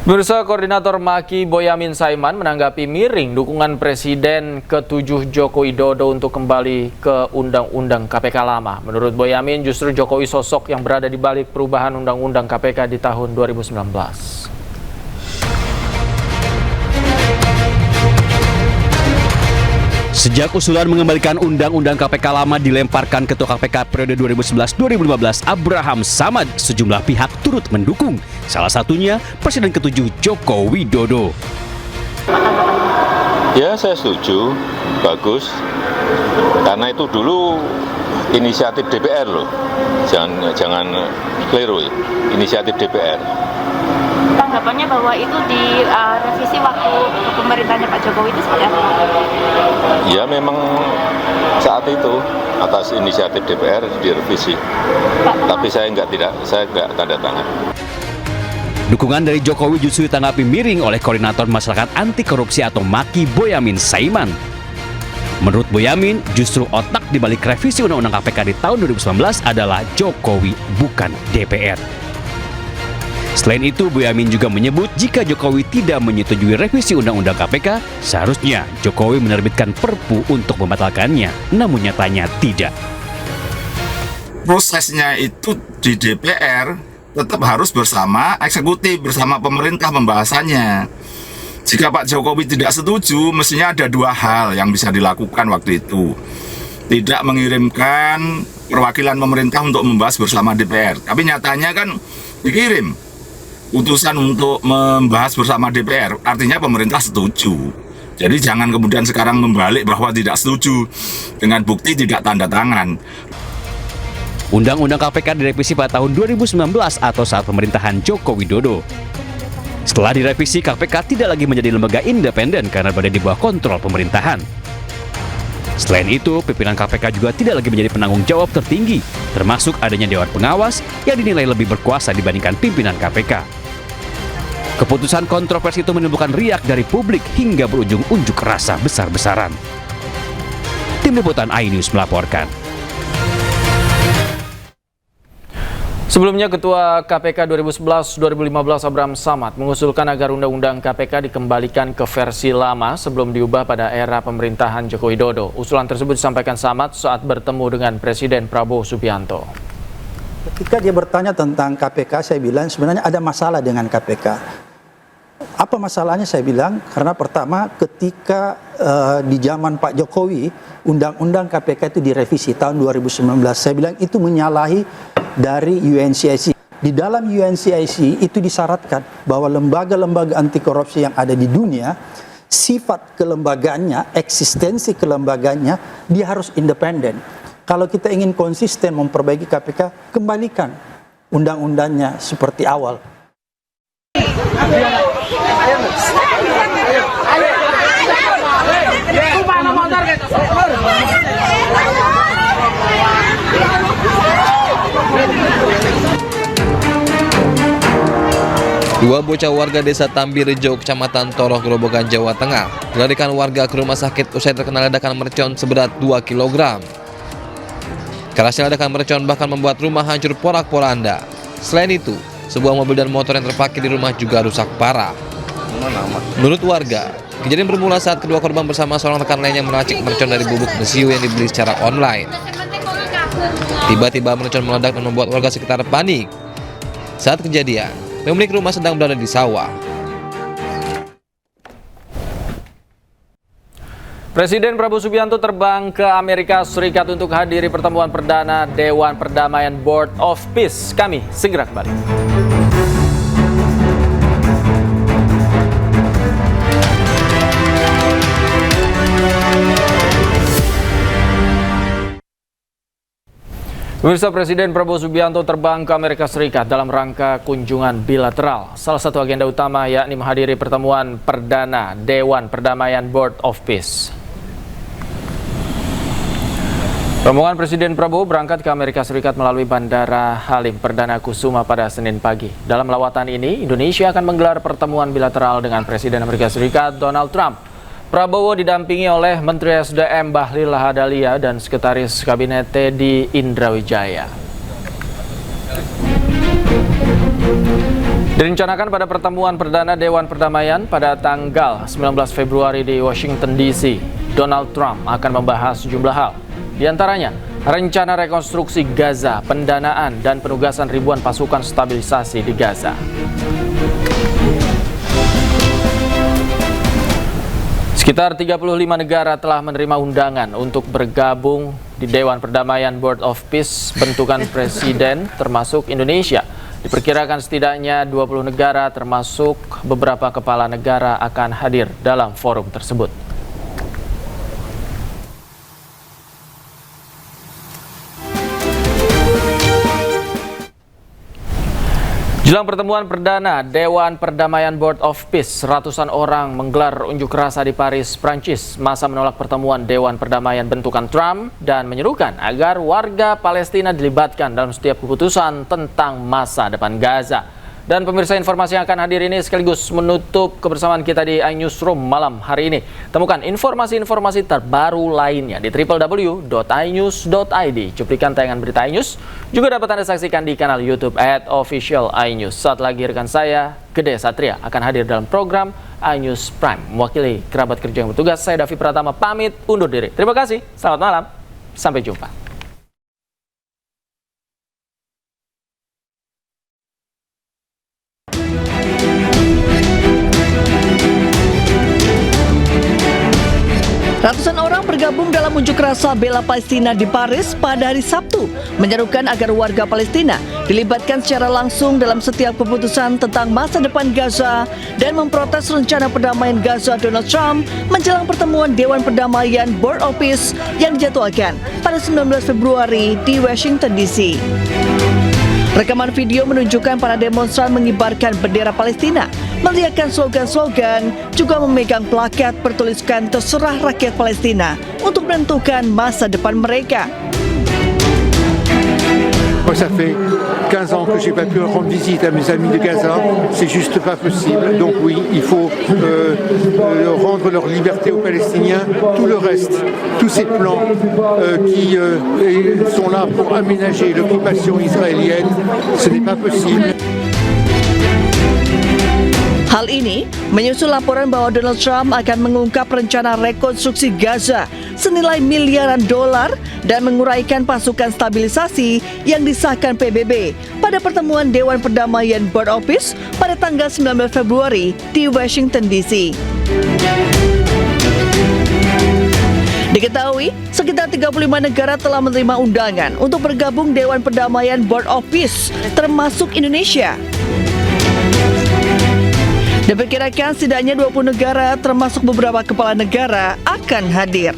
Pemirsa, Koordinator Maki Boyamin Saiman menanggapi miring dukungan Presiden ke-7 Joko Widodo untuk kembali ke Undang-Undang KPK lama. Menurut Boyamin, justru Jokowi sosok yang berada di balik perubahan Undang-Undang KPK di tahun 2019. Sejak usulan mengembalikan Undang-Undang KPK lama dilemparkan Ketua KPK periode 2011-2015 Abraham Samad, sejumlah pihak turut mendukung. Salah satunya Presiden ke-7 Joko Widodo. Ya, saya setuju, bagus. Karena itu dulu inisiatif DPR loh. Jangan keliru ya, inisiatif DPR. Tanggapannya bahwa itu di revisi waktu pemerintahnya Pak Jokowi itu seperti apa? Ya memang saat itu atas inisiatif DPR direvisi. Tapi saya nggak tanda tangan. Dukungan dari Jokowi justru ditanggapi miring oleh Koordinator Masyarakat Anti Korupsi atau Maki Boyamin Saiman. Menurut Boyamin, justru otak di balik revisi Undang-Undang KPK di tahun 2019 adalah Jokowi, bukan DPR. Selain itu, Boyamin juga menyebut jika Jokowi tidak menyetujui revisi Undang-Undang KPK, seharusnya Jokowi menerbitkan Perpu untuk membatalkannya, namun nyatanya tidak. Prosesnya itu di DPR tetap harus bersama eksekutif, bersama pemerintah pembahasannya. Jika Pak Jokowi tidak setuju, mestinya ada dua hal yang bisa dilakukan waktu itu. Tidak mengirimkan perwakilan pemerintah untuk membahas bersama DPR. Tapi nyatanya kan dikirim putusan untuk membahas bersama DPR, artinya pemerintah setuju. Jadi jangan kemudian sekarang membalik bahwa tidak setuju dengan bukti tidak tanda tangan. Undang-Undang KPK direvisi pada tahun 2019 atau saat pemerintahan Joko Widodo. Setelah direvisi, KPK tidak lagi menjadi lembaga independen karena berada di bawah kontrol pemerintahan. Selain itu, pimpinan KPK juga tidak lagi menjadi penanggung jawab tertinggi, termasuk adanya Dewan Pengawas yang dinilai lebih berkuasa dibandingkan pimpinan KPK. Keputusan kontroversi itu menimbulkan riak dari publik hingga berujung unjuk rasa besar-besaran. Tim Liputan iNews melaporkan. Sebelumnya, Ketua KPK 2011-2015 Abraham Samad mengusulkan agar Undang-Undang KPK dikembalikan ke versi lama sebelum diubah pada era pemerintahan Joko Widodo. Usulan tersebut disampaikan Samad saat bertemu dengan Presiden Prabowo Subianto. Ketika dia bertanya tentang KPK, saya bilang sebenarnya ada masalah dengan KPK. Apa masalahnya? Saya bilang karena pertama ketika di zaman Pak Jokowi Undang-Undang KPK itu direvisi tahun 2019. Saya bilang itu menyalahi dari UNCIC. Di dalam UNCIC itu disyaratkan bahwa lembaga-lembaga anti korupsi yang ada di dunia, sifat kelembagaannya, eksistensi kelembagaannya, dia harus independen. Kalau kita ingin konsisten memperbaiki KPK, kembalikan undang-undangnya seperti awal. Dua bocah warga desa Tambirejo, Kecamatan Toroh, Grobogan, Jawa Tengah, dilarikan warga ke rumah sakit usai terkena ledakan mercon seberat 2 kg. Kerasnya ledakan mercon bahkan membuat rumah hancur porak-poranda. Selain itu, sebuah mobil dan motor yang terparkir di rumah juga rusak parah. Menurut warga, kejadian bermula saat kedua korban bersama seorang rekan lainnya meracik mercon dari bubuk mesiu yang dibeli secara online. Tiba-tiba mercon meledak dan membuat warga sekitar panik. Saat kejadian, pemilik rumah sedang berada di sawah. Presiden Prabowo Subianto terbang ke Amerika Serikat untuk hadiri pertemuan perdana Dewan Perdamaian Board of Peace. Kami segera kembali. Pemirsa, Presiden Prabowo Subianto terbang ke Amerika Serikat dalam rangka kunjungan bilateral. Salah satu agenda utama yakni menghadiri pertemuan perdana Dewan Perdamaian Board of Peace. Rombongan Presiden Prabowo berangkat ke Amerika Serikat melalui Bandara Halim Perdana Kusuma pada Senin pagi. Dalam lawatan ini, Indonesia akan menggelar pertemuan bilateral dengan Presiden Amerika Serikat Donald Trump. Prabowo didampingi oleh Menteri SDM Bahlil Lahadalia dan Sekretaris Kabinet Teddy Indrawijaya. Direncanakan pada pertemuan perdana Dewan Perdamaian pada tanggal 19 Februari di Washington DC, Donald Trump akan membahas sejumlah hal. Di antaranya, rencana rekonstruksi Gaza, pendanaan, dan penugasan ribuan pasukan stabilisasi di Gaza. Sekitar 35 negara telah menerima undangan untuk bergabung di Dewan Perdamaian Board of Peace bentukan presiden termasuk Indonesia. Diperkirakan setidaknya 20 negara termasuk beberapa kepala negara akan hadir dalam forum tersebut. Jelang pertemuan perdana Dewan Perdamaian Board of Peace, ratusan orang menggelar unjuk rasa di Paris, Prancis. Massa menolak pertemuan Dewan Perdamaian bentukan Trump dan menyerukan agar warga Palestina dilibatkan dalam setiap keputusan tentang masa depan Gaza. Dan pemirsa, informasi yang akan hadir ini sekaligus menutup kebersamaan kita di iNewsroom malam hari ini. Temukan informasi-informasi terbaru lainnya di www.inews.id. Cuplikan tayangan berita iNews juga dapat Anda saksikan di kanal YouTube @official_inews. Saat lagi rekan saya, Gede Satria, akan hadir dalam program iNews Prime. Mewakili kerabat kerja yang bertugas, saya Davi Pratama pamit undur diri. Terima kasih, selamat malam, sampai jumpa. Ratusan orang bergabung dalam unjuk rasa bela Palestina di Paris pada hari Sabtu, menyerukan agar warga Palestina dilibatkan secara langsung dalam setiap keputusan tentang masa depan Gaza dan memprotes rencana perdamaian Gaza Donald Trump menjelang pertemuan Dewan Perdamaian Board of Peace yang dijadwalkan pada 19 Februari di Washington DC. Rekaman video menunjukkan para demonstran mengibarkan bendera Palestina, meriakkan slogan-slogan, juga memegang plakat bertuliskan terserah rakyat Palestina untuk menentukan masa depan mereka. Moi, ça fait 15 ans que je n'ai pas pu rendre visite à mes amis de Gaza. C'est juste pas possible. Donc oui, il faut rendre leur liberté aux Palestiniens. Tout le reste, tous ces plans qui sont là pour aménager l'occupation israélienne, ce n'est pas possible. Hal ini menyusul laporan bahwa Donald Trump akan mengungkap rencana rekonstruksi Gaza senilai miliaran dolar dan menguraikan pasukan stabilisasi yang disahkan PBB pada pertemuan Dewan Perdamaian Board of Peace pada tanggal 19 Februari di Washington DC. Diketahui, sekitar 35 negara telah menerima undangan untuk bergabung Dewan Perdamaian Board of Peace, termasuk Indonesia. Diperkirakan setidaknya 20 negara termasuk beberapa kepala negara akan hadir.